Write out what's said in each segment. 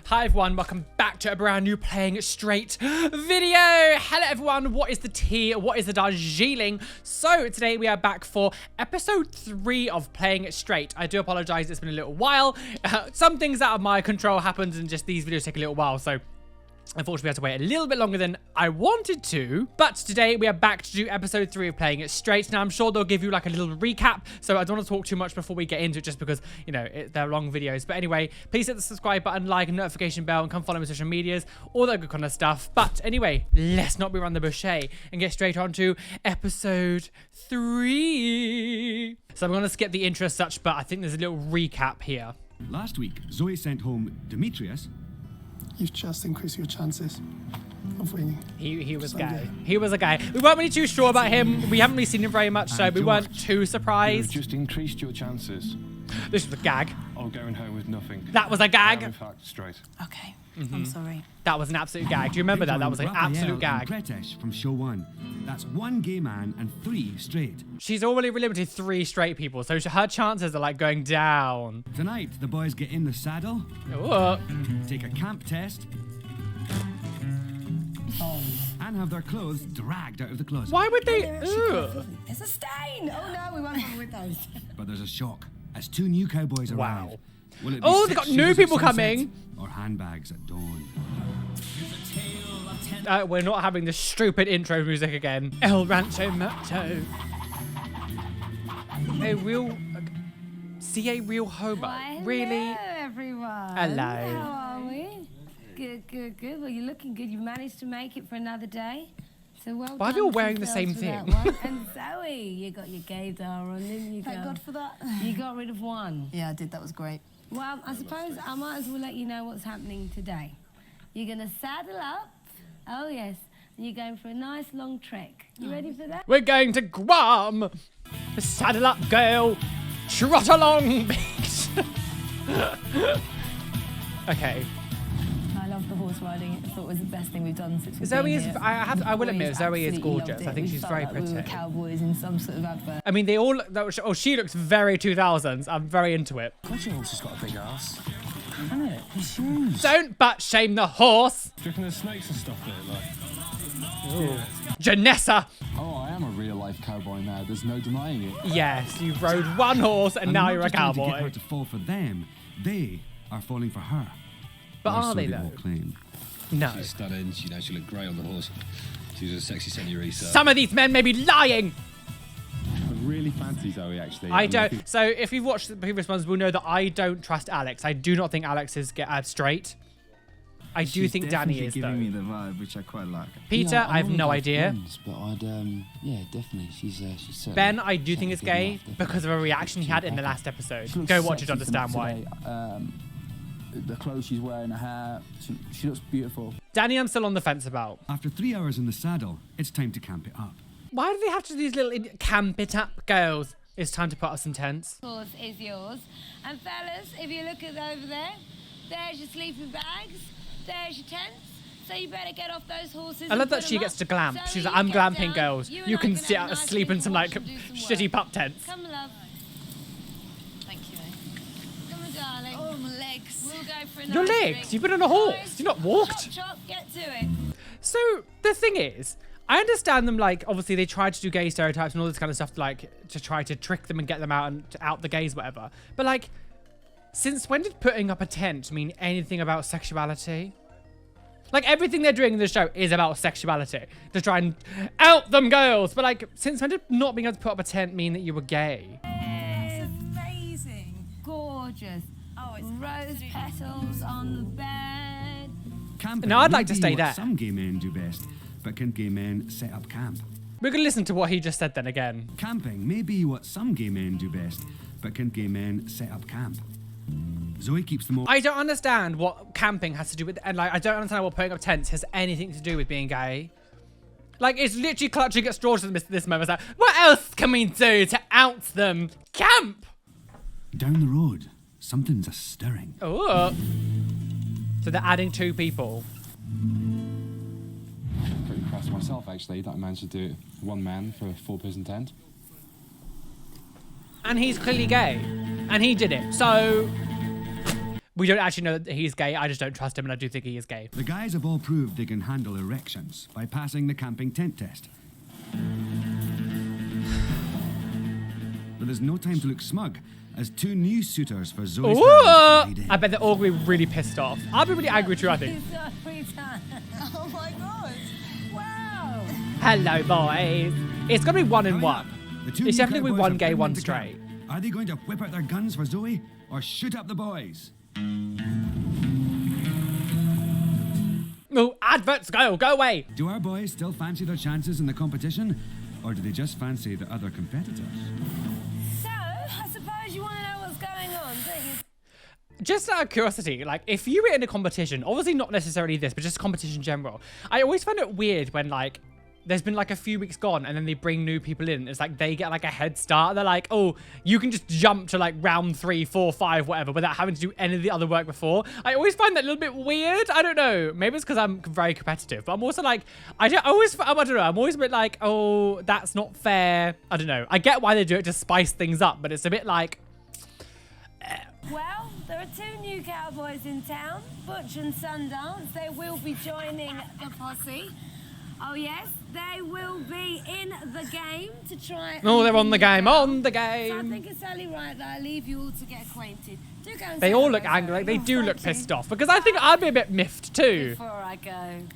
Hi everyone, welcome back to a brand new Playing It Straight video. Hello everyone, what is the tea? What is the Darjeeling? So today we are back for episode 3 of Playing It Straight. I do apologize, it's been a little while. Some things out of my control happened and just these videos take a little while, so unfortunately, we had to wait a little bit longer than I wanted to. But today, we are back to do episode 3 of Playing It Straight. Now, I'm sure they'll give you like a little recap. So I don't want to talk too much before we get into it just because, you know, they're long videos. But anyway, please hit the subscribe button, like, and notification bell, and come follow me on social medias, all that good kind of stuff. But anyway, let's not be around the bush and get straight on to episode 3. So I'm going to skip the intro as such, but I think there's a little recap here. Last week, Zoe sent home Demetrius. You've just increased your chances of winning. He was gay. He was a guy. We weren't really too sure about him. We haven't really seen him very much, so we weren't too surprised. You've just increased your chances. This was a gag. Of going home with nothing. That was a gag. In fact, straight. Okay, I'm sorry. That was an absolute gag. Do you remember that? That was an absolute gag. British from show 1. That's 1 gay man and 3 straight. She's already limited 3 straight people, so her chances are like going down. Tonight, the boys get in the saddle, Ooh. take a camp test, and have their clothes dragged out of the closet. Why would they? There's a stain! Oh no, we won't bother with those. But there's a shock as 2 new cowboys arrive. Wow. Will it be Oh, they 6 got new shoes people at sunset coming. or handbags at dawn? We're not having the stupid intro music again. El Rancho Muerto. A real... See a real hobo? Why, Really? hello, everyone. Hello. How are we? Good. Well, you're looking good. You managed to make it for another day. So well Why are done they all to wearing the yourselves same for thing? that one. And Zoe, you got your gaydar on, didn't you? Thank God for that. You got rid of one. Yeah, I did. That was great. Well, I suppose I might as well let you know what's happening today. You're going to saddle up. Oh, yes. And you're going for a nice long trek. You ready for that? We're going to Guam. Saddle up, girl. Trot along, bitch. Okay. I love the horse riding. I thought it was the best thing we've done since we've Zoe been is. here. I will admit, Boys Zoe is absolutely gorgeous. loved it. I think We she's felt very like we were pretty. cowboys in some sort of advert. I mean, they all. Oh, she looks very 2000s. I'm very into it. God, your horse has got a big ass. Isn't it? He's huge. Don't butt shame the horse, Do you reckon there's snakes and stuff there? Like, Janessa. Oh, I am a real-life cowboy now. There's no denying it. Yes, you rode one horse and now not you're a just trying to get cowboy. her to fall for them, they are falling for her. But Or are so they all though? claim. No. She's stunning. She, you know, she looked great on the horse. She was a sexy senorita. Some of these men may be lying. I really fancy Zoe, actually. I don't. So if you've watched the previous ones, we'll know that I don't trust Alex. I do not think Alex is straight. I do She's think Danny definitely is giving though. me the vibe, which I quite like. Peter, Yeah, I have only no got idea. friends, but I'd, yeah, definitely. She's certainly. Ben, I do think is certainly gay good enough, definitely. because of a reaction he had in the last She episode. looks Go watch it to sexy understand why. today. The clothes she's wearing, her hair, she looks beautiful. Danny, I'm still on the fence about. After 3 hours in the saddle, it's time to camp it up. Why do they have to do these little camp it up girls? It's time to put up some tents. Horse is yours. And fellas, if you look at over there, there's your sleeping bags, there's your tents. So you better get off those horses. I love and that put she 'em gets up. to glamp. Zoe, She's like, you I'm get glamping down. girls. You You and I can have sit a out nice asleep in little some walk like and do some shitty work. pup tents. Come on, love. Thank you. Come on, darling. Oh, my legs. We'll go for a Your nice legs? drink. You've been on a horse. You've not walked. Chop, chop, get to it. So the thing is, I understand them. Like, obviously, they tried to do gay stereotypes and all this kind of stuff, like to try to trick them and get them out and to out the gays, whatever. But like, since when did putting up a tent mean anything about sexuality? Like, everything they're doing in the show is about sexuality to try and out them girls. But like, since when did not being able to put up a tent mean that you were gay? It's Amazing. gorgeous. Oh, it's Rose petals on the bed. Camping Now, I'd may like to be stay what there. Some gay men do best, but can gay men set up camp? We're gonna listen to what he just said then again. Camping may be what some gay men do best, but can gay men set up camp? Zoe keeps them all. I don't understand what camping has to do with, and like, I don't understand what putting up tents has anything to do with being gay. Like, it's literally clutching at straws at this moment. It's like, what else can we do to out them? Camp! Down the road, something's a-stirring. Oh. So they're adding 2 people. Pretty impressed myself, actually, that I managed to do it. One man for a 4-person tent. And he's clearly gay. And he did it. So We don't actually know that he's gay. I just don't trust him, and I do think he is gay. The guys have all proved they can handle erections by passing the camping tent test. But there's no time to look smug, as 2 new suitors for Zoe's Ooh! hand laid in. I bet they're all going to be really pissed off. I'll be really angry too, I think. Oh my god. Wow. Hello, boys. It's going to be 1 and 1. The 2 It's new definitely cowboys one are gay, bringing one to camp. straight. Are they going to whip out their guns for Zoe, or shoot up the boys? Oh, adverts, go away. Do our boys still fancy their chances in the competition, or do they just fancy the other competitors? So, I suppose you want to know what's going on, don't you? Just out of curiosity, like, if you were in a competition, obviously not necessarily this, but just competition in general, I always find it weird when, like, there's been, like, a few weeks gone, and then they bring new people in. It's like they get, like, a head start. They're like, oh, you can just jump to, like, round 3, 4, 5, whatever, without having to do any of the other work before. I always find that a little bit weird. I don't know. Maybe it's because I'm very competitive, but I'm also, like, I don't know. I'm always a bit like, oh, that's not fair. I don't know. I get why they do it to spice things up, but it's a bit like... Well, there are 2 new cowboys in town, Butch and Sundance. They will be joining the posse. Oh, yes, they will be in the game to try... Oh, they're on the game, on the So I game. think it's only right that I leave you all to get acquainted. Do go and They say all hello, look angry. Like, they Zoe. do look pissed off, because I think I'd be a bit miffed too. Before I go.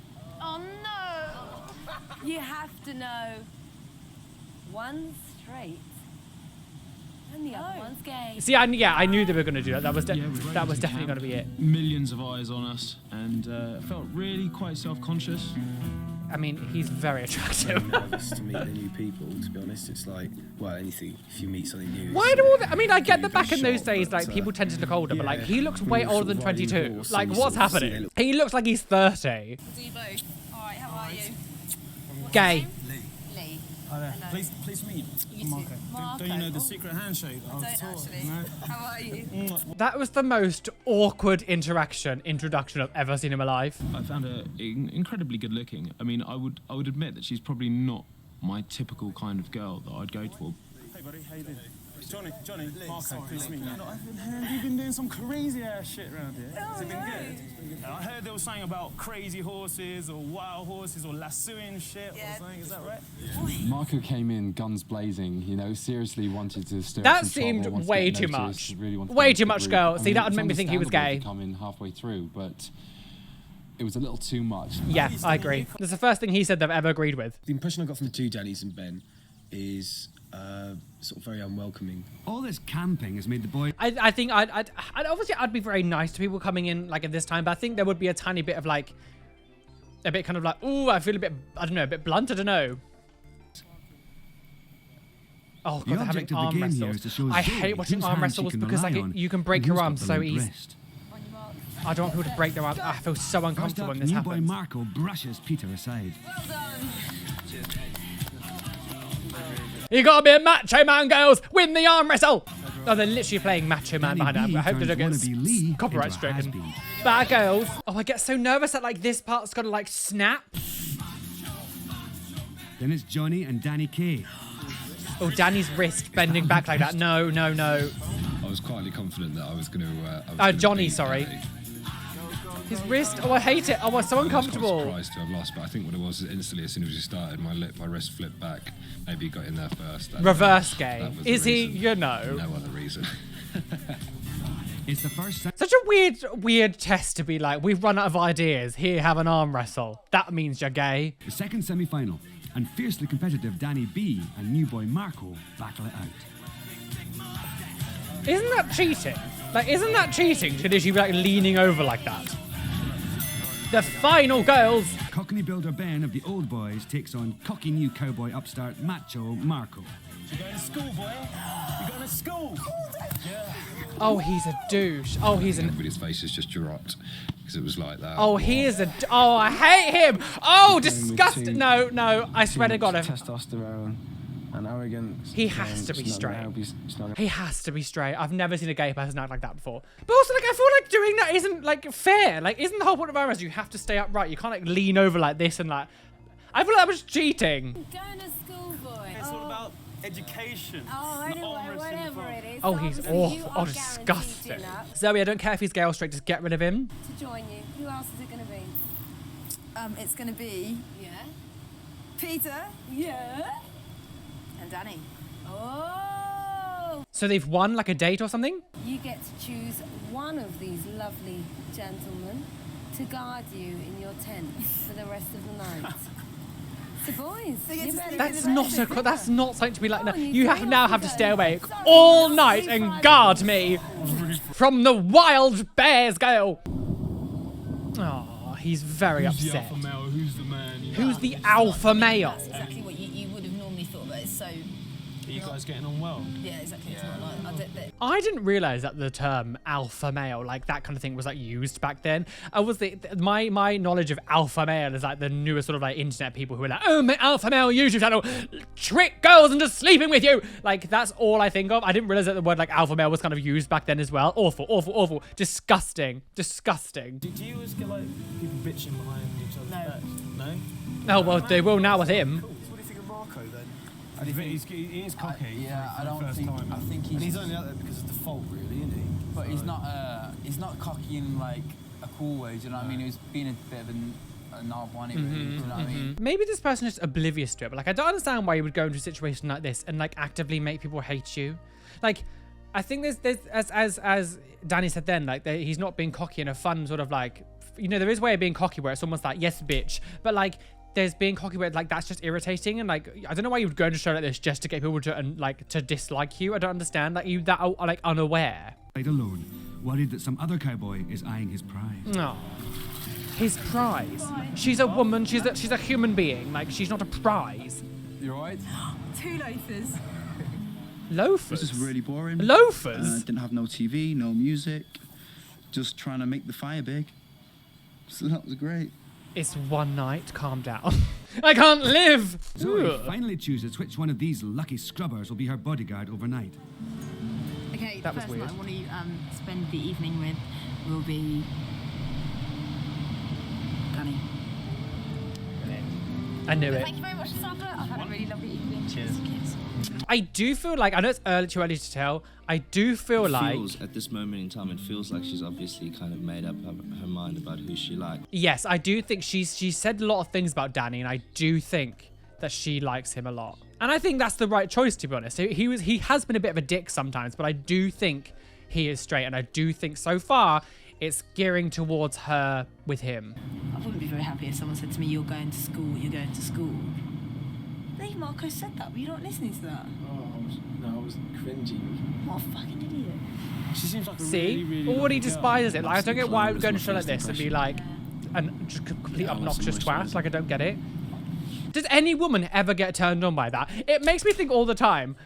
Oh, no. You have to know. One's straight. And the other one's gay. See, I knew they were going to do that. That was Yeah, we're right that was into definitely camp. going to be it. Millions of eyes on us, and I felt really quite self-conscious. I mean, he's very attractive. nervous to meet the new people, to be honest. It's like, well, anything, if you meet something new. Why do all that? I mean, I get you that back get in those shot, days, but, like, people tend to look older, but, like, yeah, he looks way when you're older than sort of riding 22. horse Like, and you what's sort of see happening? they He looks like he's 30. Do you both? Alright, how are you? Gay. Lee. Hi there. Please meet. You too. Marco. Don't you know the secret handshake? I don't actually. How are you? That was the most awkward introduction I've ever seen in my life. I found her incredibly good looking. I mean, I would admit that she's probably not my typical kind of girl that I'd go for. Hey buddy, how you doing? Johnny, Marco, please meet you. You've been doing some crazy ass shit around here. Has it been good? I heard they were saying about crazy horses or wild horses or lassoing shit or something. Is that right? Marco came in guns blazing, you know, seriously wanted to stir That some seemed trouble, wanted to way get too noticed, much. really wanted to Way get too into much, the girl. group. I See, mean, that would it's make me think he was understandable gay. to come in halfway through, but it was a little too much. Yeah, I agree. That's the first thing he said they've ever agreed with. The impression I got from the 2 Dannys and Ben is sort of very unwelcoming. All this camping has made the boys... I think obviously I'd be very nice to people coming in, like, at this time, but I think there would be a tiny bit of, like, a bit kind of like, ooh, I feel a bit, I don't know, a bit blunt, I don't know. Oh, God, The they're having object of the arm game here wrestles. is to show I Zoe hate watching whose arm hand she wrestles can because, like, rely on you can break and your who's got arm the so limp easy. wrist. I don't want people to break their arms. I feel so First uncomfortable up, when this new boy happens. Marco brushes Peter aside. Well done. You gotta be a macho man, girls! Win the arm wrestle! Oh, they're literally playing Macho Man Danny behind B it. I hope they don't get turns wannabe Lee copyright into a stricken. has-been. Bad girls. Oh, I get so nervous that, like, this part's gotta, like, snap. Then it's Johnny and Danny K. Oh, Danny's wrist bending back like that. No, no, no. I was quietly confident that I was going to. Johnny, sorry. His wrist. Oh, I hate it. Oh, I'm so I was quite uncomfortable. surprised to have lost, but I think what it was instantly, as soon as he started, my wrist flipped back. Maybe he got in there first. and Reverse that gay. was the Is he? reason. You know. No other reason. It's the first... Such a weird test to be like, we've run out of ideas. Here, have an arm wrestle. That means you're gay. The second semi-final, and fiercely competitive Danny B and new boy Marco battle it out. Isn't that cheating? Like, isn't that cheating to literally be like leaning over like that? The final girls. Cockney builder Ben of the old boys takes on cocky new cowboy upstart macho Marco. You going to school, boy? You going to school? Yeah. Oh, he's a douche. Oh, he's an. Everybody's faces just dropped because it was like that. Oh, he is a. Oh, I hate him. Oh, disgusting. No, no. I swear to God. Testosterone and arrogance. He has to be straight. He has to be straight. I've never seen a gay person act like that before. But also, like, I feel like doing that isn't, like, fair. Like, isn't the whole point of arm wrestling you have to stay upright? You can't, like, lean over like this and, like... I feel like that was cheating. Going to school, boy. It's all about education. Oh, and anyway, arm wrestling whatever from- it is. Oh, he's obviously you awful. are Oh, guaranteed disgusting. dinner Zoe, I don't care if he's gay or straight, just get rid of him. to join you. Who else is it going to be? It's going to be Yeah. Peter Yeah. and Danny. Oh. So they've won like a date or something? You get to choose one of these lovely gentlemen to guard you in your tent for the rest of the night. So boys, you better That's be not ready. a, that's not something to be like. No, Oh, you you three now have to officers. stay awake Sorry, all I'll night see and Friday guard night. me from the wild bears girl. Oh, he's very Who's the upset. alpha male? Who's the man? Who's the alpha male? That's exactly what you would have normally thought, but it's so... Are you guys getting on well? Yeah, exactly. It's not like... I didn't realize that the term alpha male, like that kind of thing, was like used back then. I was my knowledge of alpha male is like the newest sort of like internet people who are like, oh, my alpha male YouTube channel, trick girls into sleeping with you. Like that's all I think of. I didn't realize that the word like alpha male was kind of used back then as well. Awful, awful, awful, disgusting, disgusting. Do you always get like people bitching behind each other's backs? No. Oh well, they will now with him. Cool. So what do you think of Marco then? I think he is cocky. Yeah, for I the don't first think. time. I think And he's. he's only out there because of default, really, isn't he? But he's not cocky in like a cool way. Do you know what I mean? He was being a bit of a knob on it, really. Do you know what I mean? Maybe this person is oblivious to it, but like I don't understand why you would go into a situation like this and like actively make people hate you. Like, I think there's as Danny said then, like he's not being cocky in a fun sort of like, you know, there is a way of being cocky where it's almost like yes bitch, but like there's being cocky where like that's just irritating, and like I don't know why you would go into a show like this just to get people to like to dislike you. I don't understand, like you that are like unaware. Right alone, worried that some other cowboy is eyeing his prize. No. His prize. She's a woman. She's a human being. Like she's not a prize. You alright? 2 loafers. Loafers. This is really boring. Loafers. Didn't have no TV, no music. Just trying to make the fire big. So that was great. It's one night. Calm down. I can't live. Zoe Ugh. finally chooses which one of these lucky scrubbers will be her bodyguard overnight. Okay, That the was person weird. I want to spend the evening with will be... Danny. I knew it. Thank you very much, Sandra. I've had a really lovely evening. Cheers. I do feel like, I know it's too early to tell. I do feel like, at this moment in time, it feels like she's obviously kind of made up her mind about who she likes. yes, I do think she said a lot of things about Danny, and I do think that she likes him a lot. And I think that's the right choice, to be honest. He has been a bit of a dick sometimes, but I do think he is straight, and I do think so far it's gearing towards her with him. I wouldn't be very happy if someone said to me, you're going to school, you're going to school. Dave Marco said that, but you're not listening to that. I was cringing. What a fucking idiot. She seems like a See? really, really Already lovely girl. despises it. Like, I don't get why I would go Clone to a was show my like this first and be impression. like, and just complete Yeah, I love obnoxious some twat. moisturiser. Like, I don't get it. Does any woman ever get turned on by that? It makes me think all the time.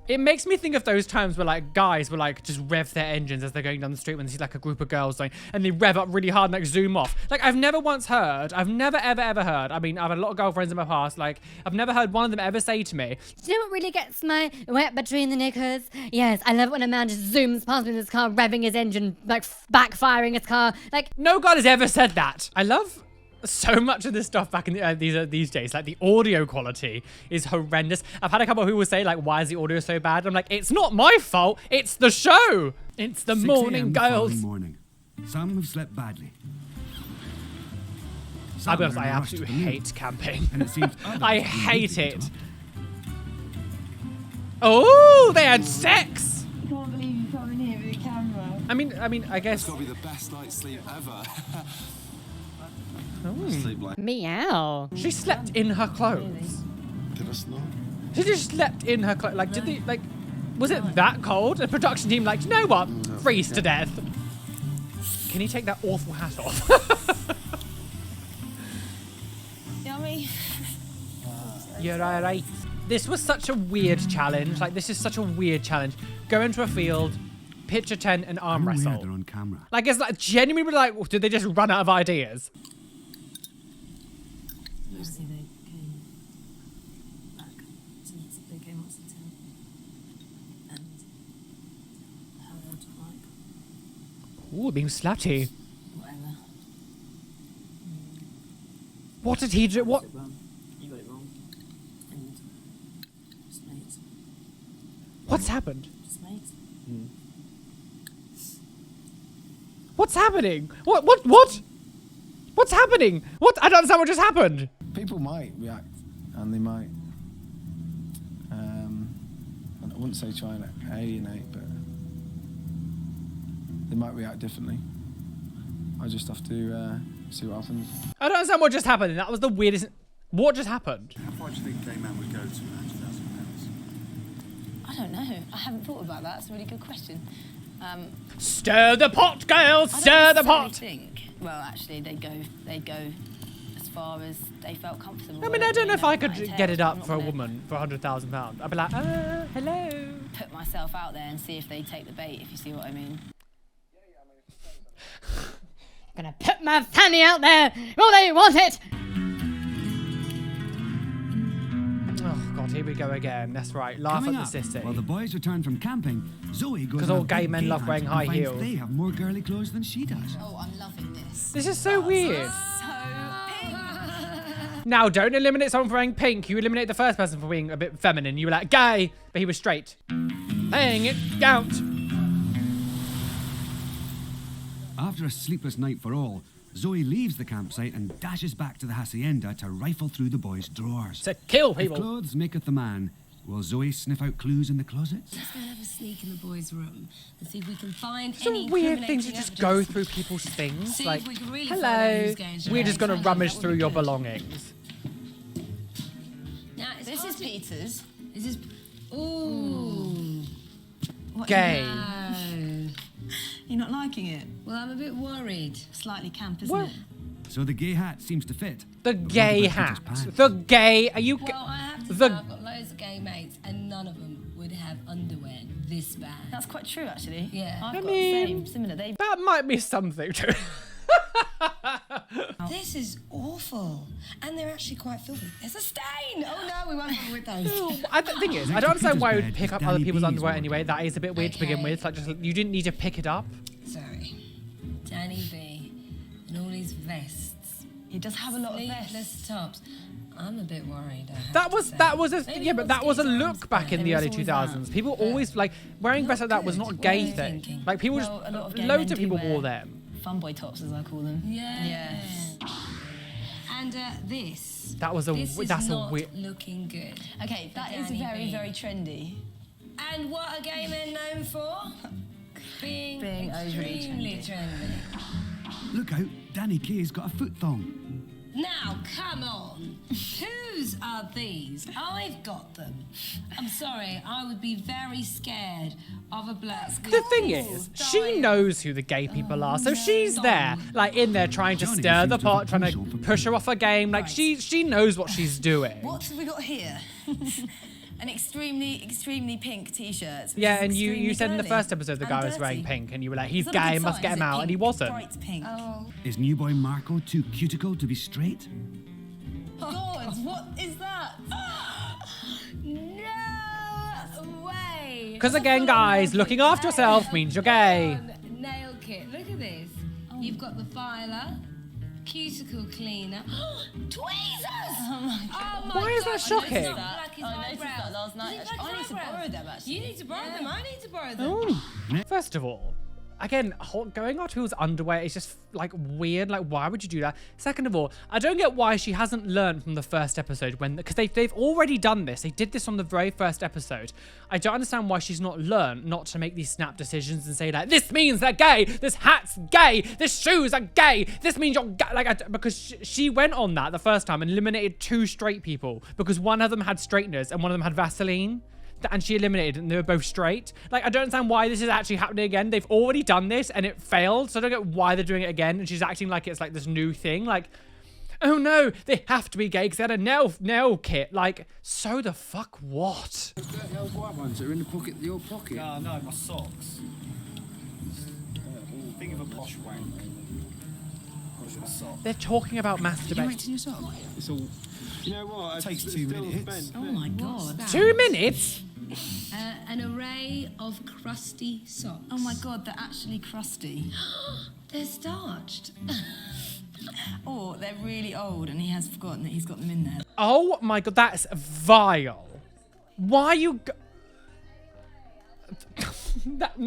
It makes me think of those times where like guys will like just rev their engines as they're going down the street when they see like a group of girls going, and they rev up really hard and like zoom off. Like I've never ever heard. I mean, I've had a lot of girlfriends in my past. Like I've never heard one of them ever say to me, Do you know what really gets my wet between the knickers? Yes, I love it when a man just zooms past me in his car, revving his engine, like backfiring his car. Like, no guy has ever said that. I love so much of this stuff back in these days. Like the audio quality is horrendous. I've had a couple who will say like, why is the audio so bad? I'm like, it's not my fault. It's the show. It's the 6 morning a.m. the following girls. morning. Some have slept badly. I'll Some be honest, are in I a rush to absolutely the moon. hate camping. And it seems others I have been hate waiting it. to talk. Oh, they had sex. I can't believe you come in here with a camera. I mean, I guess. It's got to be the best night's sleep ever. Sleep like meow. She slept in her clothes. Did I snore? She just slept in her clothes. Like, did they like? Was it that cold? The production team like, you know what? Freeze to death. Can you take that awful hat off? Yummy. You're alright. This was such a weird challenge. Like, this is such a weird challenge. Go into a field, pitch a tent, and arm I'm aware wrestle. they're on camera. Like, it's like genuinely like, did they just run out of ideas? Obviously they came back to meet, they came up to town and heard like Ooh, being slutty. whatever. What did he do? What? You got it wrong. And just made some What's happened? Just mates. What's happening? What? What's happening? What? I don't understand what just happened. People might react, and they might. I wouldn't say try and alienate, but they might react differently. I just have to see what happens. I don't understand what just happened. That was the weirdest. What just happened? How far do you think gay man would go to £100,000? I don't know. I haven't thought about that. It's a really good question. Stir the pot, girls! Stir the pot! Well, actually, they'd go as far as they felt comfortable. I mean, I don't know if I could get it up for a woman for £100,000. I'd be like, hello. Put myself out there and see if they take the bait, if you see what I mean. I'm gonna put my fanny out there. Will they want it? Oh God, here we go again. That's right. Laugh Coming at the up, city. while the boys return from camping, Zoe goes 'Cause on all a gay big men love hunt wearing and high finds heels. They have more girly clothes than she does. Oh, I'm loving this. This is so weird. Now, don't eliminate someone for wearing pink. You eliminate the first person for being a bit feminine. You were like, gay, but he was straight. Hang it out. After a sleepless night for all, Zoe leaves the campsite and dashes back to the hacienda to rifle through the boys' drawers. To kill If people. clothes maketh the man, will Zoe sniff out clues in the closets? Let's go and have a sneak in the boys' room and see if we can find Some any weird things to incriminating just go evidence. through people's things. See Like, if we can really find out hello, who's going we're just straight. gonna rummage through your belongings. Now, it's This hard is to- Peter's. Is this? Ooh. What? Gay. No. You're not liking it? Well, I'm a bit worried. Slightly camp, isn't Well, it? So the gay hat seems to fit. the But gay what about hat. Peter's pants? The gay. Are you? Well, I have to the- say, I've got loads of gay mates, and none of them would have underwear this bad. That's quite true, actually. Yeah. I've I got mean, the same, similar. They. That might be something to. This is awful, and they're actually quite filthy. There's a stain. Oh no, we won't bother with those. The thing is, I don't understand why you would pick up other people's underwear anyway. That is a bit weird to begin Okay. with. Like, just you didn't need to pick it up. Sorry, Danny B, and all these vests. He does have a lot of Sleeveless vests. tops. I'm a bit worried. I have That to was say. that was a Maybe yeah, he but wants that was a to use look arms back in there. the There early was always 2000s. that. People always like wearing vests like that was good. not What gay are you thing. thinking? Like people Well, a lot of gay loads men of do people wear wore them. Funboy tops, as I call them. Yeah. And this. That was a This is that's a not weird. looking good. Okay, that is Danny very, B. very trendy. And what are gay men known for? Being overly extremely trendy. Look out, Danny Kay's got a foot thong. Now, come on. Whose are these? I've got them. I'm sorry, I would be very scared of a black. The thing is, she knows who the gay people are, so she's there, like in there trying to Johnny stir the seems to have pot, a trying penchant to for push her off her game. Like she knows what she's doing. What have we got here? An extremely pink t-shirt. Yeah, and you said in the first episode the guy was wearing pink, and you were like, he's gay, must get him out, and he wasn't. Bright pink. Oh, Is new boy Marco too cuticle to be straight? God, what is that? no way. Because again, guys, looking after yourself means you're gay. Nail kit. Look at this. You've got the filer, cuticle cleaner, tweezers. Oh my Why is that God. shocking? It's not black as I my noticed brows. that last night. Is it black I as need to my brows? borrow them, actually. You need to borrow them. I need to borrow them. Oh. First of all, again, going after people's underwear is just like weird. Like, why would you do that? Second of all, I don't get why she hasn't learned from the first episode because they've already done this. They did this on the very first episode. I don't understand why she's not learned not to make these snap decisions and say like, this means they're gay. This hat's gay. This shoes are gay. This means you're gay. Like, because she went on that the first time and eliminated 2 straight people because one of them had straighteners and one of them had Vaseline. And she eliminated and they were both straight. Like, I don't understand why this is actually happening again. They've already done this and it failed, so I don't get why they're doing it again. And she's acting like it's like this new thing. Like, oh no, they have to be gay because they had a nail kit. Like, so the fuck what? Those white ones that are in the pocket, your pocket. No, my socks. Think of a posh wank. What's your sock? They're talking about masturbation. your sock? It's all. You know what? It takes 2 minutes. Oh my God. 2 minutes? An array of crusty socks. Oh my God, they're actually crusty. They're starched. Or they're really old and he has forgotten that he's got them in there. Oh my god, that's vile. Why you...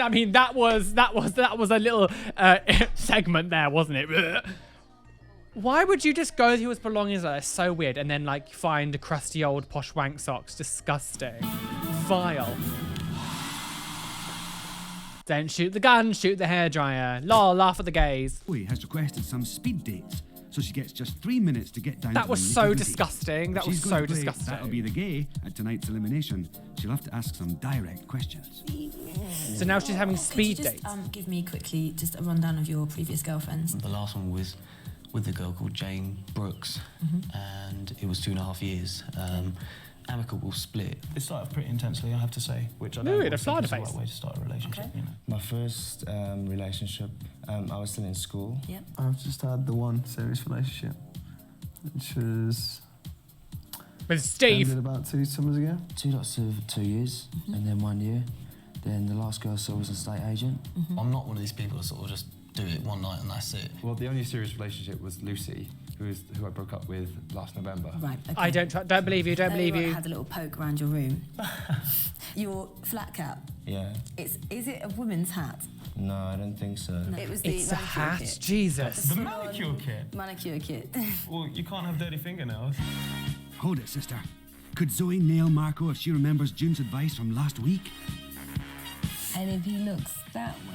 I mean, that was a little segment there, wasn't it? Why would you just go through his belongings like that? It's so weird. And then like find crusty old posh wank socks. Disgusting. Vile. Don't shoot the gun, shoot the hairdryer. Lol, laugh at the gays. Zoe has requested some speed dates, so she gets just 3 minutes to get down That to was the so nitty-gritty. disgusting. That was She's so going to play disgusting. That'll be the gay at tonight's elimination. She'll have to ask some direct questions. So now she's having speed Could you just, dates. give me quickly just a rundown of your previous girlfriends? The last one was with a girl called Jane Brooks, and it was 2.5 years. Amicable split. It started pretty intensely, I have to say, which I Ooh, don't it a always fly think is the face. right way to start a relationship. You know. My first relationship, I was still in school. Yep. I've just had the one serious relationship, which was With Steve. ended about 2 summers ago. 2 lots of 2 years, and then 1 year. Then the last girl I saw was an estate agent. I'm not one of these people that sort of just do it one night and that's it. Well, the only serious relationship was Lucy, who I broke up with last November. Right, okay. I don't believe you, don't believe I you. had a little poke around your room. Your flat cap, Yeah. is it a woman's hat? No, I don't think so. It was the It's a manicure hat, kit. Jesus. The manicure kit? Manicure kit. Well, you can't have dirty fingernails. Hold it, sister. Could Zoe nail Marco if she remembers June's advice from last week? And if he looks that way,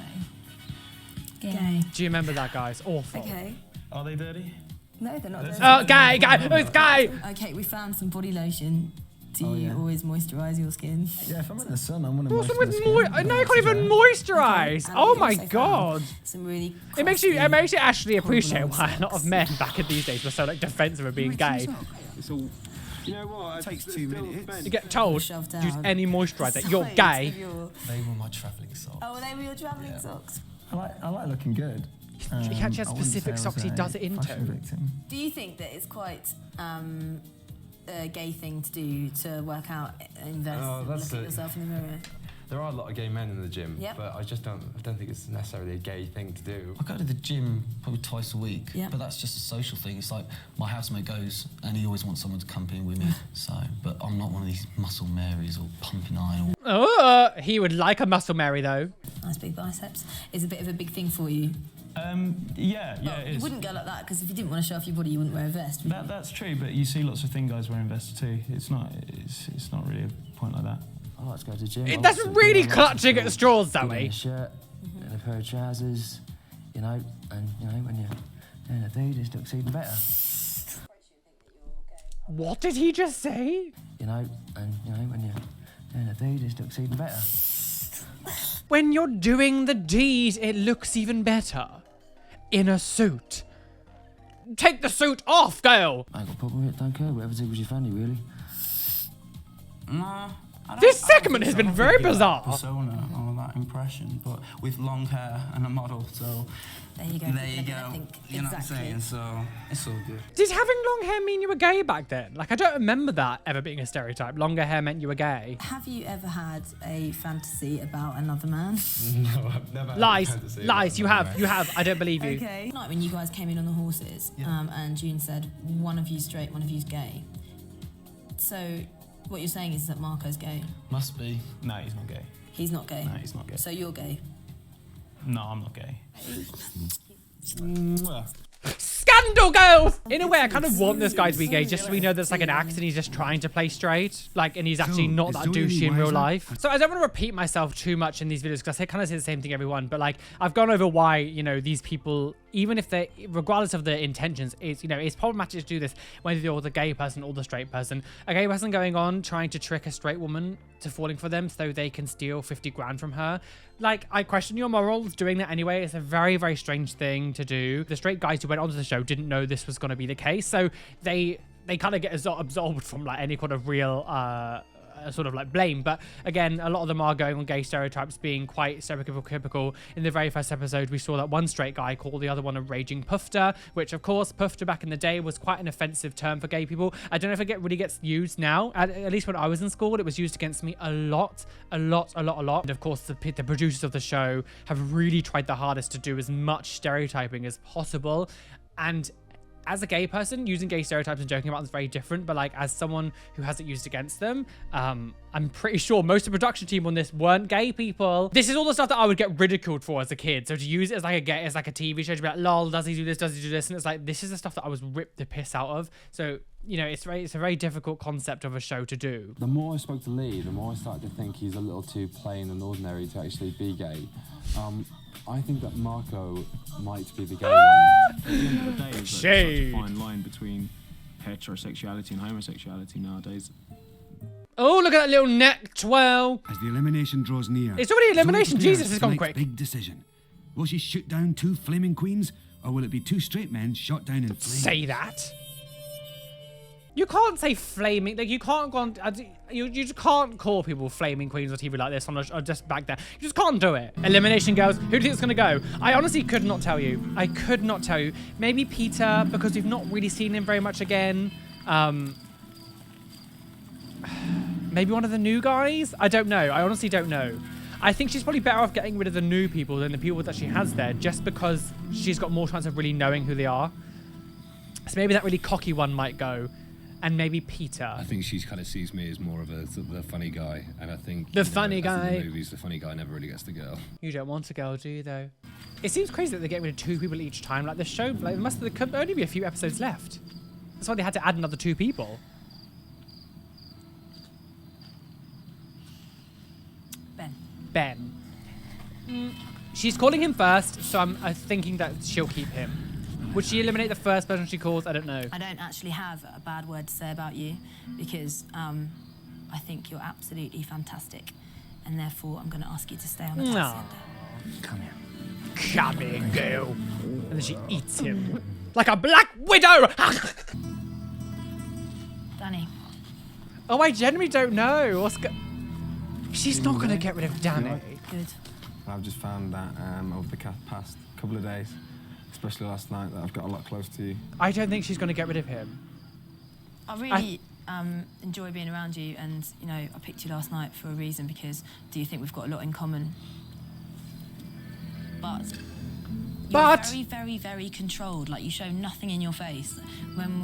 Gay. Do you remember that, guys? Awful. Okay. Are they dirty? No, they're not. Oh, guy, it's guy. Okay, we found some body lotion. Do Oh, you yeah. always moisturize your skin? Yeah, if I'm in the sun, I'm gonna What's moisturize with skin. no, you can't even moisturize. And Oh we my also found god. Some really It makes you actually appreciate horrible why a lot of men back in these days were so like defensive of being gay. It's all. You know what? It takes 2 minutes. You get told Shoved use down. any moisturizer. You're Sides gay. of your- They were my travelling socks. Oh, they were your travelling socks. I like looking good. He actually has I wouldn't specific say I socks was he a does it into. fashion victim. Do you think that it's quite a gay thing to do to work out, invest, Oh, that's look at it. yourself in the mirror? There are a lot of gay men in the gym, Yep. but I don't think it's necessarily a gay thing to do. I go to the gym probably twice a week, Yeah. but that's just a social thing. It's like my housemate goes and he always wants someone to come in with me. So, but I'm not one of these muscle Marys or pumping iron. Oh, he would like a muscle Mary though. Nice big biceps. Is a bit of a big thing for you. Yeah, Well, it you is. wouldn't go like that because if you didn't want to show off your body, you wouldn't wear a vest. Would you? That's true, but you see lots of thin guys wearing vests too. It's not really a point like that. I like to go to the gym. That's really clutching at straws, Zoe. A shirt and a pair of trousers, you know, and you know when you're doing a thing, it just looks even better. What did he just say? You know, and you know when you're doing a thing, it just looks even better. When you're doing the deed, it looks even better. In a suit. Take the suit off, girl. I ain't got a problem with it, don't care. Whatever tickles your fanny, really. Nah. This segment has been very bizarre. Persona or that impression, but with long hair and a model, so There you go. there you People are go. gonna think You know what I'm exactly. saying? So it's all good. Did having long hair mean you were gay back then? Like, I don't remember that ever being a stereotype. Longer hair meant you were gay. Have you ever had a fantasy about another man? No, I've never had a Lies. fantasy Lies. You about have. that. You have. I don't believe you. Okay. Like when you guys came in on the horses, and June said one of you's straight, one of you's gay. So what you're saying is that Marco's gay. Must be. No, he's not gay. He's not gay. No, he's not gay. So you're gay. No, I'm not gay. Scandal, girls! In a way, I kind of want this guy to be gay, just so we know that's like an act and he's just trying to play straight. Like, and he's actually So, not is that Zoe any douchey in real wiser? life. So I don't want to repeat myself too much in these videos because I kind of say the same thing, everyone. But like, I've gone over why, you know, these people, even if they, regardless of their intentions, it's, you know, it's problematic to do this whether you're the gay person or the straight person. A gay person going on trying to trick a straight woman to falling for them so they can steal 50 grand from her. Like, I question your morals doing that anyway. It's a very, very strange thing to do. The straight guys who went onto the show didn't know this was going to be the case, so they kind of get absolved from like any kind of real sort of like blame. But again, a lot of them are going on gay stereotypes, being quite stereotypical. In the very first episode, we saw that one straight guy called the other one a raging pufter, which of course, pufter back in the day was quite an offensive term for gay people. I don't know if it really gets used now. At least when I was in school, it was used against me a lot. And of course, the producers of the show have really tried the hardest to do as much stereotyping as possible. And as a gay person, using gay stereotypes and joking about them is very different, but like as someone who has it used against them, I'm pretty sure most of the production team on this weren't gay people. This is all the stuff that I would get ridiculed for as a kid. So to use it as like a TV show, to be like, lol, does he do this, does he do this? And it's like, this is the stuff that I was ripped the piss out of. So, you know, it's a very difficult concept of a show to do. The more I spoke to Lee, the more I started to think he's a little too plain and ordinary to actually be gay. I think that Marco might be the gay one. At the end of the day, it's like such a fine line between heterosexuality and homosexuality nowadays. Oh, look at that little neck twirl. As the elimination draws near, It's already elimination. Zoe Jesus, it's gone tonight's quick. Big decision. Will she shoot down 2 flaming queens, or will it be 2 straight men shot down in flames? Say that. You can't say flaming, like you can't go on, you just can't call people flaming queens on TV like this on just back there. You just can't do it. Elimination girls, who do you think it's gonna go? I honestly could not tell you. I could not tell you. Maybe Peter, because we've not really seen him very much again. Maybe one of the new guys? I don't know. I honestly don't know. I think she's probably better off getting rid of the new people than the people that she has there, just because she's got more chance of really knowing who they are. So maybe that really cocky one might go. And maybe Peter. I think she kind of sees me as more of the funny guy, and I think the funny guy. In the movies, the funny guy never really gets the girl. You don't want a girl, do you? Though, it seems crazy that they get rid of 2 people each time. Like this show, like there could only be a few episodes left. That's why they had to add another 2 people. Ben. She's calling him first, so I'm thinking that she'll keep him. Would she eliminate the first person she calls? I don't know. I don't actually have a bad word to say about you because I think you're absolutely fantastic, and therefore I'm going to ask you to stay on the hacienda. Come here. Come here, girl. And then she eats him like a black widow. Danny. Oh, I genuinely don't know. She's not going to get rid of Danny. Good. I've just found that over the past couple of days, especially last night, that I've got a lot close to you. I don't think she's going to get rid of him. I really enjoy being around you, and you know, I picked you last night for a reason because do you think we've got a lot in common? But you're very, very, very controlled. Like you show nothing in your face. When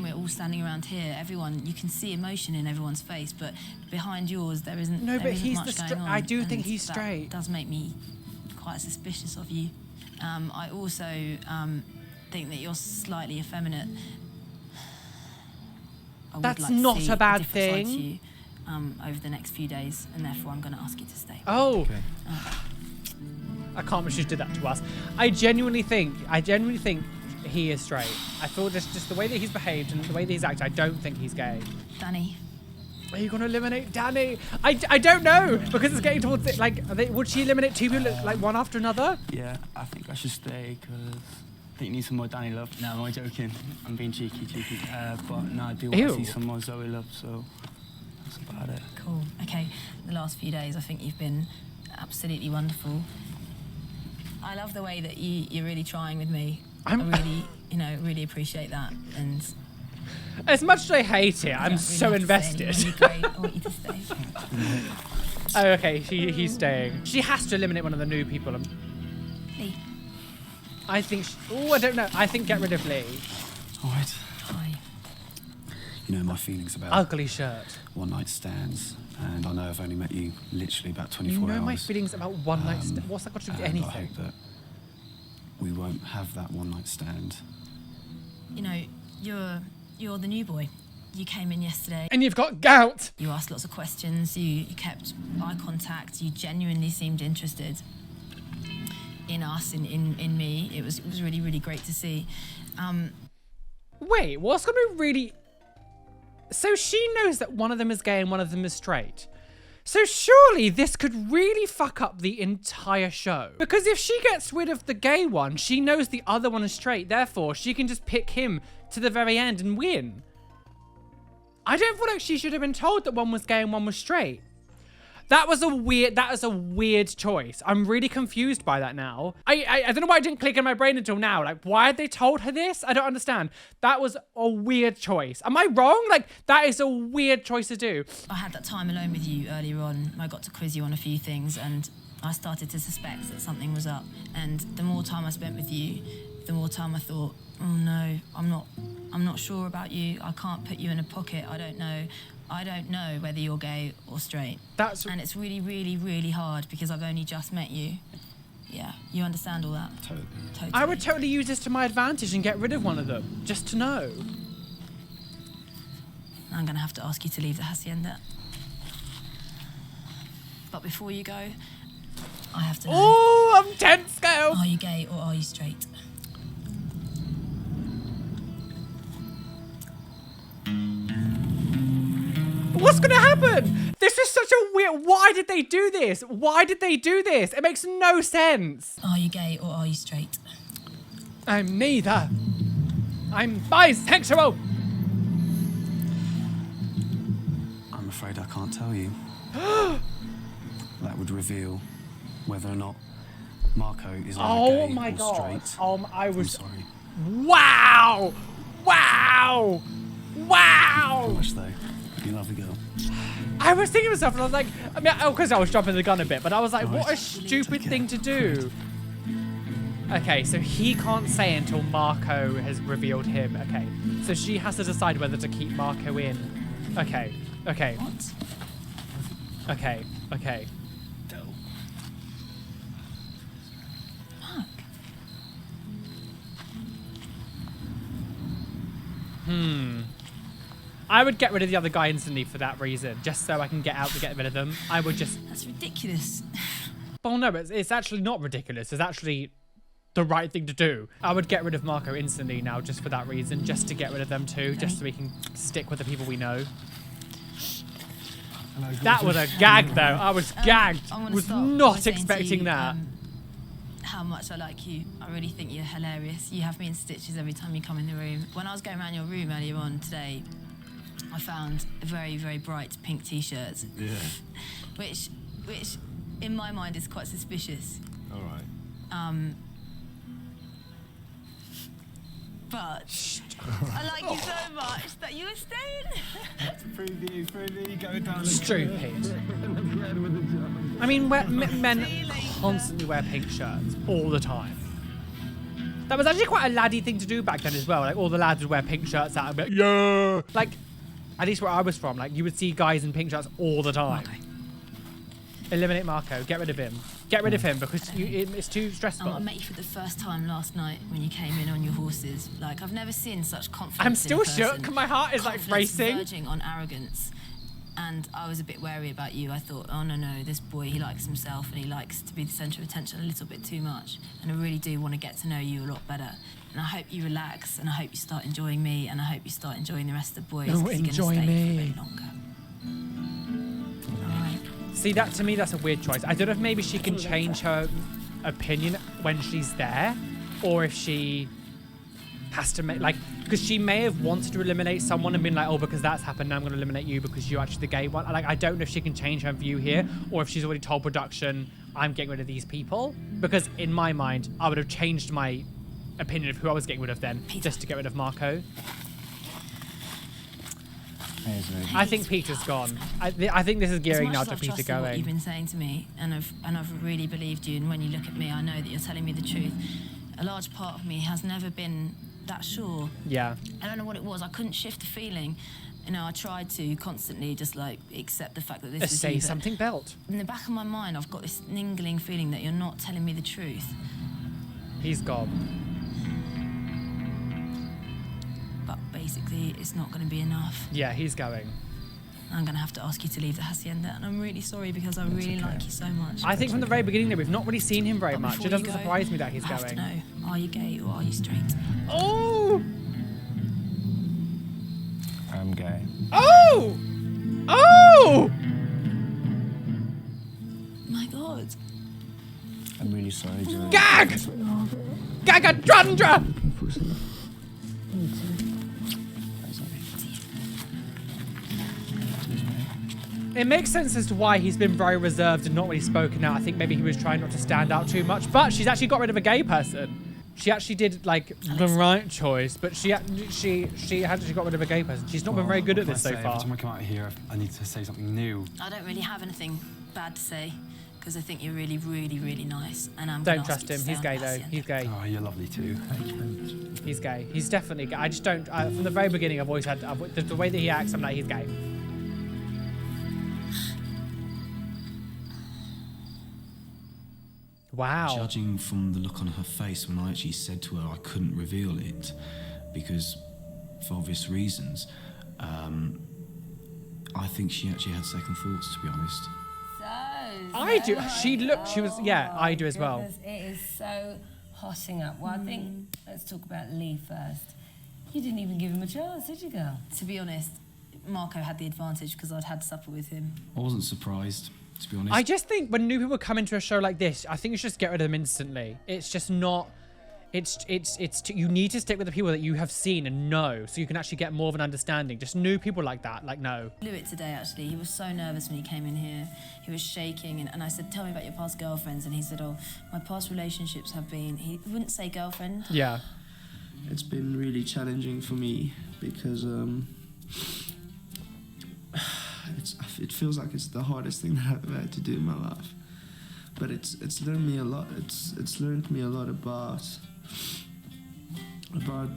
we're all standing around here, everyone, you can see emotion in everyone's face, but behind yours there isn't. No, but he's much going on, I do and think he's that straight. Does make me quite suspicious of you. I also think that you're slightly effeminate. I would That's like to not see a bad different side to thing. you, over the next few days, and therefore I'm going to ask you to stay. Oh. Okay. I can't believe she did that to us. I genuinely think he is straight. I thought just the way that he's behaved and the way that he's acted, I don't think he's gay. Danny. Are you going to eliminate Danny? I don't know, because it's getting towards it. Like, would she eliminate 2 people, like one after another? Yeah, I think I should stay because I think you need some more Danny love. No, am I joking? I'm being cheeky. But no, I do want to see some more Zoe love, so that's about it. Cool. Okay, the last few days I think you've been absolutely wonderful. I love the way that you're really trying with me. I really, really appreciate that. And as much as I hate it, I'm so invested. Great. I want you to stay. Oh, okay. He's staying. She has to eliminate one of the new people. Lee. I think. I don't know. I think get rid of Lee. All right. Hi. You know my feelings about ugly shirt, one-night stands, and I know I've only met you literally about 24 hours. You know my feelings about one-night stands. What's that got to do with anything? I hope that we won't have that one-night stand. You know, you're the new boy. You came in yesterday. And you've got gout. You asked lots of questions. You kept eye contact. You genuinely seemed interested in us, in me. It was really, really great to see. Wait, what's going to be really... So she knows that one of them is gay and one of them is straight. So surely this could really fuck up the entire show. Because if she gets rid of the gay one, she knows the other one is straight. Therefore, she can just pick him to the very end and win. I don't feel like she should have been told that one was gay and one was straight. That is a weird choice. I'm really confused by that now. I don't know why it didn't click in my brain until now. Like, why had they told her this? I don't understand. That was a weird choice. Am I wrong? Like, that is a weird choice to do. I had that time alone with you earlier on. I got to quiz you on a few things and I started to suspect that something was up. And the more time I spent with you, the more time I thought, oh no, I'm not sure about you. I can't put you in a pocket. I don't know whether you're gay or straight. And it's really, really, really hard because I've only just met you. Yeah, you understand all that? Totally. I would totally use this to my advantage and get rid of one of them, just to know. I'm gonna have to ask you to leave the hacienda. But before you go, I have to know. Oh, I'm tense, girl. Are you gay or are you straight? What's gonna happen? This is such a weird... Why did they do this? Why did they do this? It makes no sense. Are you gay or are you straight? I'm neither. I'm bisexual. I'm afraid I can't tell you. That would reveal whether or not Marco is either gay or straight. I was... I'm sorry. Wow! Wow! Wow! How much though? You lovely girl. I was thinking to myself, and I was like, I mean, because I was jumping the gun a bit, but I was like, what a stupid thing to do. Okay, so he can't say until Marco has revealed him. Okay, so she has to decide whether to keep Marco in. Okay, okay. Okay, okay. I would get rid of the other guy instantly for that reason, just so I can get out to get rid of them. I would just... That's ridiculous. Well, no, it's actually not ridiculous. It's actually the right thing to do. I would get rid of Marco instantly now, just for that reason, just to get rid of them too, just so we can stick with the people we know. That was a gag, though. I was gagged. Was not expecting that. How much I like you. I really think you're hilarious. You have me in stitches every time you come in the room. When I was going around your room earlier on today, I found a very, very bright pink t-shirt. Yeah. which in my mind is quite suspicious. All right. But I like you so much that you were staying. Preview, go down. Stupid. I mean, men constantly wear pink shirts all the time. That was actually quite a laddie thing to do back then as well. Like, all the lads would wear pink shirts out and be like, yeah. Like, at least where I was from, like, you would see guys in pink shirts all the time. Okay. Eliminate Marco. Get rid of him. Get rid of him because it's too stressful. I met you for the first time last night when you came in on your horses. Like, I've never seen such confidence. I'm still shook. My heart is like racing. Verging on arrogance. And I was a bit wary about you. I thought, oh no, this boy, he likes himself and he likes to be the centre of attention a little bit too much. And I really do want to get to know you a lot better. And I hope you relax and I hope you start enjoying me and I hope you start enjoying the rest of the boys. Oh, enjoy me. For a bit longer. All right. See, that to me, that's a weird choice. I don't know if maybe she can change her opinion when she's there, or if she has to make, like, because she may have wanted to eliminate someone and been like, oh, because that's happened, now I'm going to eliminate you because you're actually the gay one. Like, I don't know if she can change her view here, or if she's already told production, I'm getting rid of these people. Because in my mind, I would have changed my opinion of who I was getting rid of then, just to get rid of Marco. I think Peter's gone. I think this is gearing now to Peter going. What you've been saying to me, and I've really believed you. And when you look at me, I know that you're telling me the truth. A large part of me has never been that sure. Yeah. I don't know what it was. I couldn't shift the feeling. You know, I tried to constantly just like accept the fact that this is say something, Belt. In the back of my mind, I've got this niggling feeling that you're not telling me the truth. He's gone. But basically, it's not going to be enough. Yeah, he's going. I'm going to have to ask you to leave the hacienda, and I'm really sorry because I really like you so much. I think from the very beginning there, we've not really seen him very much. It doesn't surprise me that he's going. I have to know, are you gay or are you straight? Oh! I'm gay. Oh! Oh! My God. I'm really sorry, Julie. Gag! Gagadrundra! It makes sense as to why he's been very reserved and not really spoken out. I think maybe he was trying not to stand out too much, but she's actually got rid of a gay person. She actually did like the right choice, but she actually got rid of a gay person. She's not been very good at this so far. Every time I come out here, I need to say something new. I don't really have anything bad to say because I think you're really, really, really nice. And I'm Don't trust him. He's gay though. He's gay. Oh, you're lovely too. He's gay. He's definitely gay. I just don't. From the very beginning, I've always had the way that he acts. I'm like, he's gay. Wow. Judging from the look on her face when I actually said to her I couldn't reveal it because, for obvious reasons, I think she actually had second thoughts, to be honest. I do. She looked. She was. Yeah, I do as well. Goodness, it is so hotting up. Well, I think let's talk about Lee first. You didn't even give him a chance, did you, girl? To be honest, Marco had the advantage because I'd had supper with him. I wasn't surprised, to be honest. I just think when new people come into a show like this, I think you should just get rid of them instantly. It's just not. You need to stick with the people that you have seen and know, so you can actually get more of an understanding. Just new people like that, like no. Blew it today, actually. He was so nervous when he came in here. He was shaking, and I said, tell me about your past girlfriends. And he said, oh, my past relationships have been... He wouldn't say girlfriend. Yeah. It's been really challenging for me because it feels like it's the hardest thing that I've ever had to do in my life. But it's learned me a lot. It's learned me a lot about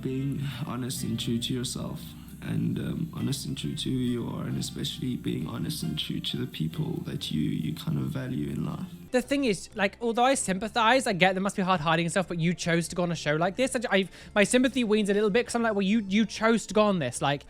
being honest and true to yourself, and honest and true to who you are, and especially being honest and true to the people that you kind of value in life. The thing is, like, although I sympathize, I get there must be hard hiding and stuff, but you chose to go on a show like this. My sympathy weans a little bit because I'm like, well, you chose to go on this. Like,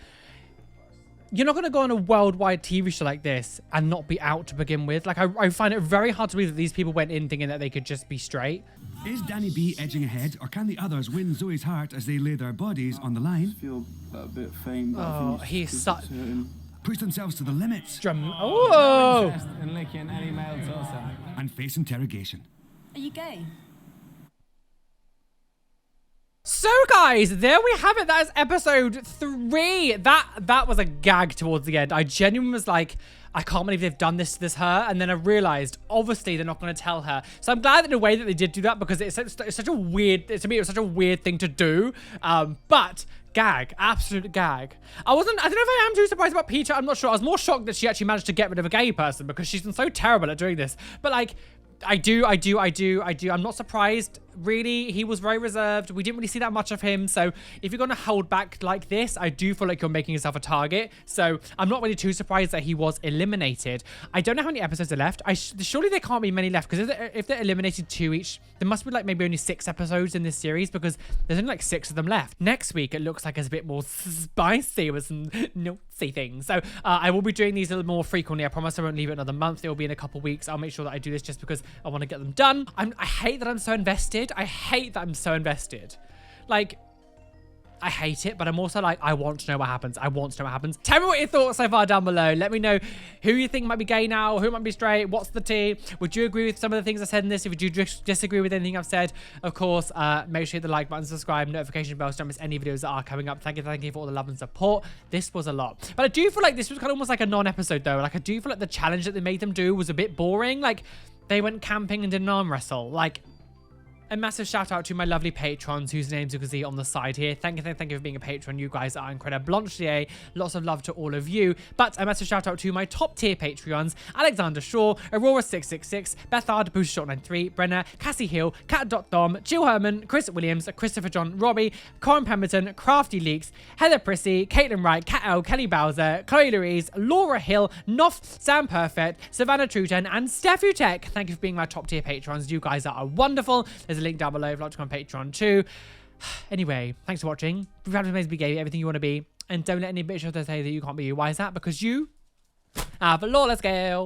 you're not going to go on a worldwide TV show like this and not be out to begin with. Like, I find it very hard to believe that these people went in thinking that they could just be straight. Is Danny B edging ahead, or can the others win Zoe's heart as they lay their bodies on the line? I feel a bit famed. Oh, he's such... Push themselves to the limits. Oh! And licking any male torso. And face interrogation. Are you gay? So guys, there we have it. That is episode 3. That was a gag towards the end. I genuinely was like, I can't believe they've done this to this her. And then I realized, obviously, they're not going to tell her. So I'm glad in a way that they did do that, because it's such a weird, to me, it was such a weird thing to do. But gag, absolute gag. I don't know if I am too surprised about Peter. I'm not sure. I was more shocked that she actually managed to get rid of a gay person, because she's been so terrible at doing this. But like, I do. I'm not surprised. Really, he was very reserved. We didn't really see that much of him. So if you're going to hold back like this, I do feel like you're making yourself a target. So I'm not really too surprised that he was eliminated. I don't know how many episodes are left. Surely there can't be many left, because if they're eliminated 2 each, there must be like maybe only 6 episodes in this series, because there's only like 6 of them left. Next week, it looks like it's a bit more spicy with some naughty things. So I will be doing these a little more frequently. I promise I won't leave it another month. It will be in a couple weeks. I'll make sure that I do this just because I want to get them done. I hate that I'm so invested. I hate that I'm so invested. Like, I hate it, but I'm also like, I want to know what happens. I want to know what happens. Tell me what your thoughts so far down below. Let me know who you think might be gay now, who might be straight, what's the tea. Would you agree with some of the things I said in this? If you do disagree with anything I've said, of course, make sure you hit the like button, subscribe, notification bell so don't miss any videos that are coming up. Thank you for all the love and support. This was a lot. But I do feel like this was kind of almost like a non-episode though. Like, I do feel like the challenge that they made them do was a bit boring. Like, they went camping and did an arm wrestle. Like, a massive shout out to my lovely patrons whose names you can see on the side here. Thank you for being a patron. You guys are incredible. Blanchier, lots of love to all of you. But a massive shout out to my top tier Patreons: Alexander Shaw, Aurora666, Bethard, Booster93, Brenner, Cassie Hill, Cat.Dom, Jill Herman, Chris Williams, Christopher John, Robbie, Corin Pemberton, Crafty Leaks, Heather Prissy, Caitlin Wright, Kat L, Kelly Bowser, Chloe Louise, Laura Hill, Noff, Sam Perfect, Savannah Truten, and Steffu Tech. Thank you for being my top tier patrons. You guys are wonderful. There's a link down below if you'd like to come on Patreon too. Anyway, thanks for watching. Be proud to be gay, everything you want to be. And don't let any bitch say that you can't be you. Why is that? Because you have a lawless girl.